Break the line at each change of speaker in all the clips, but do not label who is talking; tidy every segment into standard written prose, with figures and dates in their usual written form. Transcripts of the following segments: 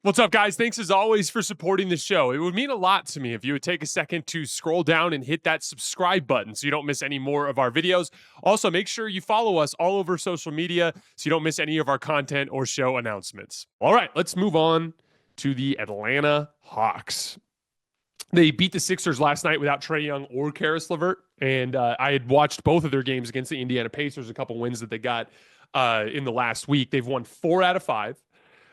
What's up, guys? Thanks as always for supporting the show. It would mean a lot to me if you would take a second to scroll down and hit that subscribe button so you don't miss any more of our videos. Also, make sure you follow us all over social media so you don't miss any of our content or show announcements. All right, let's move on to the Atlanta Hawks. They beat the Sixers last night without Trae Young or Karis LeVert, and I had watched both of their games against the Indiana Pacers, a couple wins that they got in the last week. They've won 4 out of 5.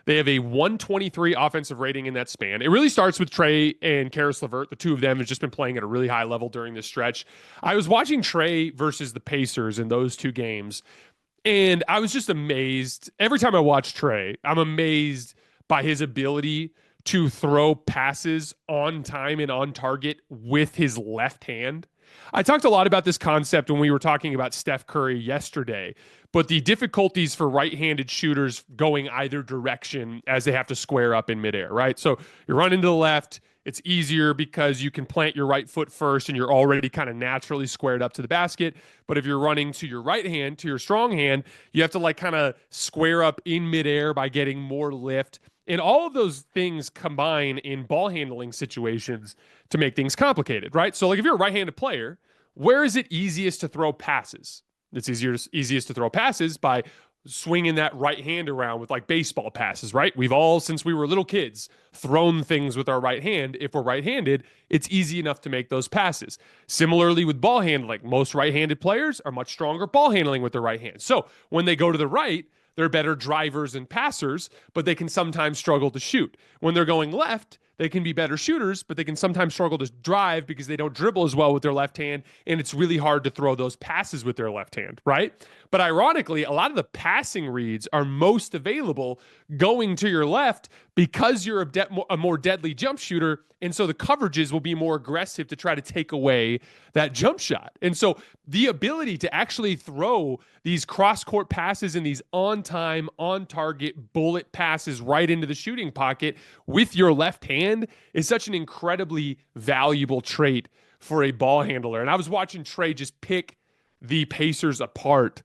They have a 123 offensive rating in that span. It really starts with Trae and Karis LeVert. The two of them have just been playing at a really high level during this stretch. I was watching Trae versus the Pacers in those two games, and I was just amazed. Every time I watch Trae, I'm amazed by his ability to throw passes on time and on target with his left hand. I talked a lot about this concept when we were talking about Steph Curry yesterday, but the difficulties for right-handed shooters going either direction as they have to square up in midair, right? So you're running to the left. It's easier because you can plant your right foot first and you're already kind of naturally squared up to the basket. But if you're running to your right hand, to your strong hand, you have to like kind of square up in midair by getting more lift. And all of those things combine in ball handling situations to make things complicated, right? So like if you're a right-handed player, where is it easiest to throw passes? It's easiest to throw passes by swinging that right hand around with like baseball passes, right? We've all, since we were little kids, thrown things with our right hand. If we're right-handed, it's easy enough to make those passes. Similarly with ball handling, most right-handed players are much stronger ball handling with their right hand. So when they go to the right, they're better drivers and passers, but they can sometimes struggle to shoot. When they're going left, they can be better shooters, but they can sometimes struggle to drive because they don't dribble as well with their left hand, and it's really hard to throw those passes with their left hand, right? But ironically, a lot of the passing reads are most available going to your left because you're a more deadly jump shooter, and so the coverages will be more aggressive to try to take away that jump shot. And so the ability to actually throw these cross-court passes and these on-time, on-target bullet passes right into the shooting pocket with your left hand is such an incredibly valuable trait for a ball handler. And I was watching Trae just pick the Pacers apart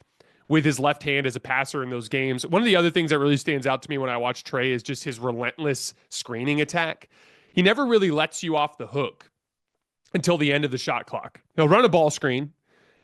with his left hand as a passer in those games. One of the other things that really stands out to me when I watch Trae is just his relentless screening attack. He never really lets you off the hook until the end of the shot clock. He'll run a ball screen,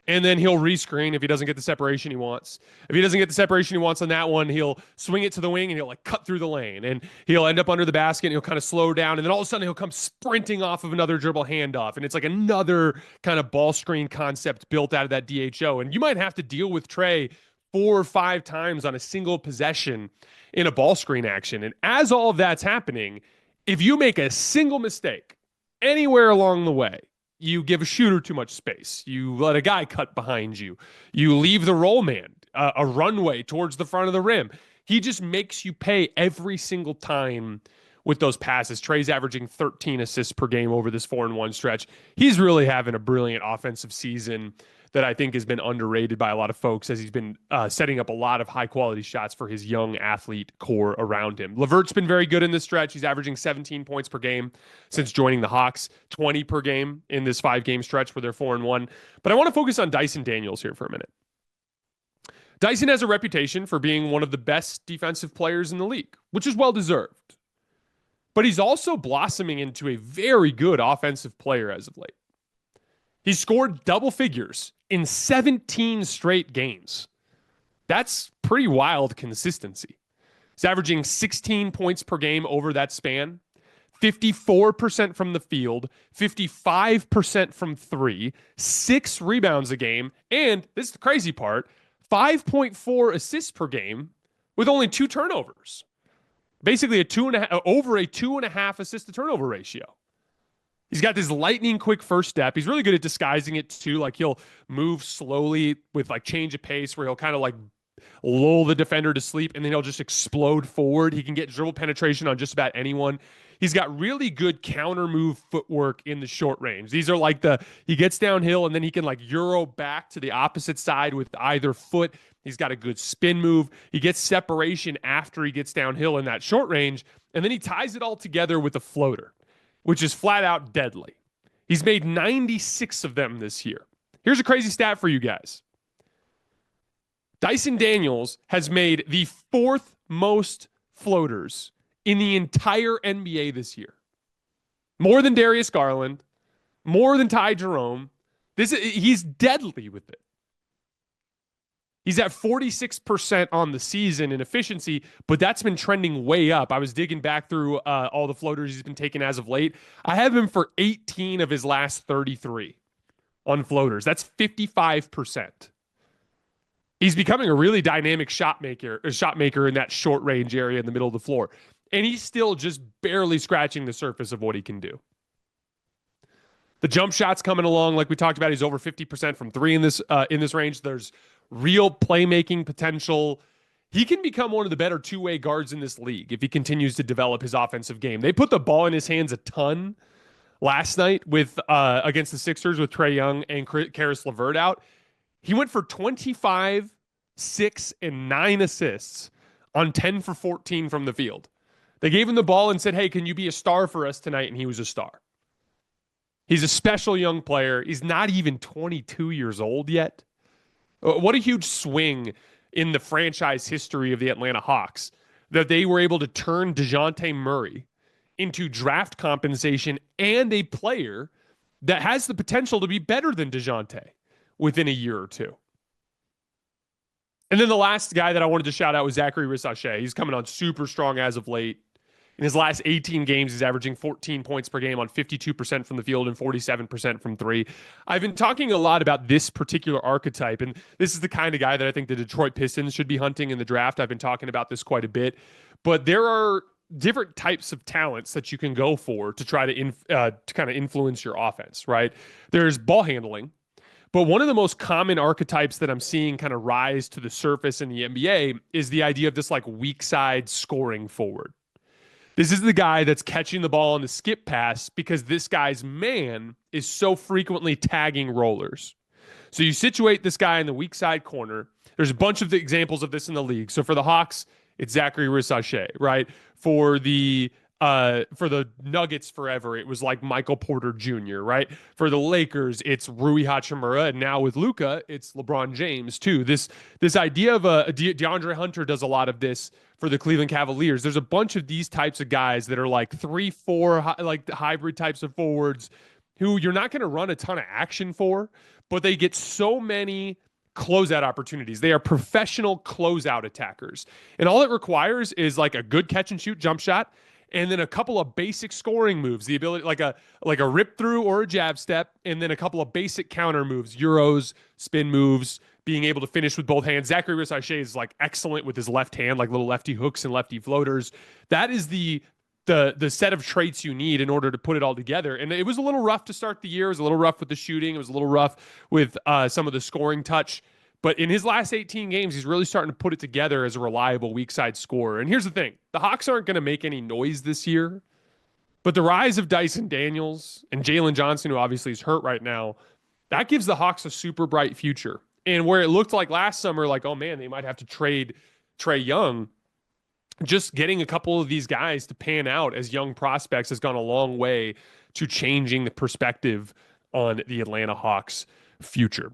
and then he'll rescreen if he doesn't get the separation he wants. If he doesn't get the separation he wants on that one, he'll swing it to the wing and he'll like cut through the lane, and he'll end up under the basket and he'll kind of slow down, and then all of a sudden he'll come sprinting off of another dribble handoff, and it's like another kind of ball screen concept built out of that DHO. And you might have to deal with Trae 4 or 5 times on a single possession in a ball screen action. And as all of that's happening, if you make a single mistake anywhere along the way, you give a shooter too much space, you let a guy cut behind you, you leave the roll man a runway towards the front of the rim, he just makes you pay every single time with those passes. Trae's averaging 13 assists per game over this 4-1 stretch. He's really having a brilliant offensive season that I think has been underrated by a lot of folks, as he's been setting up a lot of high-quality shots for his young athlete core around him. LeVert's been very good in this stretch. He's averaging 17 points per game since joining the Hawks, 20 per game in this 5-game stretch where they're 4-1. But I want to focus on Dyson Daniels here for a minute. Dyson has a reputation for being one of the best defensive players in the league, which is well-deserved. But he's also blossoming into a very good offensive player as of late. He's scored double figures in 17 straight games. That's pretty wild consistency. He's averaging 16 points per game over that span, 54% from the field, 55% from 3, 6 rebounds a game, and this is the crazy part, 5.4 assists per game with only 2 turnovers. Basically over a 2.5 assist to turnover ratio. He's got this lightning quick first step. He's really good at disguising it too. Like he'll move slowly with like change of pace where he'll kind of like lull the defender to sleep and then he'll just explode forward. He can get dribble penetration on just about anyone. He's got really good counter move footwork in the short range. These are like he gets downhill and then he can like Euro back to the opposite side with either foot. He's got a good spin move. He gets separation after he gets downhill in that short range. And then he ties it all together with a floater, which is flat out deadly. He's made 96 of them this year. Here's a crazy stat for you guys. Dyson Daniels has made the 4th most floaters in the entire NBA this year. More than Darius Garland, more than Ty Jerome. He's deadly with it. He's at 46% on the season in efficiency, but that's been trending way up. I was digging back through all the floaters he's been taking as of late. I have him for 18 of his last 33 on floaters. That's 55%. He's becoming a really dynamic shot maker in that short range area in the middle of the floor. And he's still just barely scratching the surface of what he can do. The jump shot's coming along, like we talked about. He's over 50% from three in this range. There's real playmaking potential. He can become one of the better two-way guards in this league if he continues to develop his offensive game. They put the ball in his hands a ton last night with against the Sixers with Trae Young and Karis LeVert out. He went for 25, 6, and 9 assists on 10 for 14 from the field. They gave him the ball and said, hey, can you be a star for us tonight? And he was a star. He's a special young player. He's not even 22 years old yet. What a huge swing in the franchise history of the Atlanta Hawks that they were able to turn DeJounte Murray into draft compensation and a player that has the potential to be better than DeJounte within a year or two. And then the last guy that I wanted to shout out was Zaccharie Risacher. He's coming on super strong as of late. In his last 18 games, he's averaging 14 points per game on 52% from the field and 47% from three. I've been talking a lot about this particular archetype, and this is the kind of guy that I think the Detroit Pistons should be hunting in the draft. I've been talking about this quite a bit, but there are different types of talents that you can go for to try to kind of influence your offense, right? There's ball handling, but one of the most common archetypes that I'm seeing kind of rise to the surface in the NBA is the idea of this like weak side scoring forward. This is the guy that's catching the ball on the skip pass because this guy's man is so frequently tagging rollers. So you situate this guy in the weak side corner. There's a bunch of the examples of this in the league. So for the Hawks, it's Zaccharie Risacher, right? For the Nuggets forever, it was like Michael Porter Jr., right? For the Lakers, it's Rui Hachimura, and now with Luka, it's LeBron James too. This idea of DeAndre Hunter does a lot of this for the Cleveland Cavaliers. There's a bunch of these types of guys that are like 3-4 like hybrid types of forwards who you're not going to run a ton of action for, but they get so many closeout opportunities. They are professional closeout attackers. And all it requires is like a good catch and shoot jump shot and then a couple of basic scoring moves, the ability like a rip through or a jab step, and then a couple of basic counter moves, euros, spin moves, being able to finish with both hands. Zaccharie Risacher is like excellent with his left hand, like little lefty hooks and lefty floaters. That is the set of traits you need in order to put it all together. And it was a little rough to start the year. It was a little rough with the shooting. It was a little rough with some of the scoring touch. But in his last 18 games, he's really starting to put it together as a reliable weak side scorer. And here's the thing. The Hawks aren't going to make any noise this year. But the rise of Dyson Daniels and Jalen Johnson, who obviously is hurt right now, that gives the Hawks a super bright future. And where it looked like last summer, like, oh man, they might have to trade Trae Young, just getting a couple of these guys to pan out as young prospects has gone a long way to changing the perspective on the Atlanta Hawks future.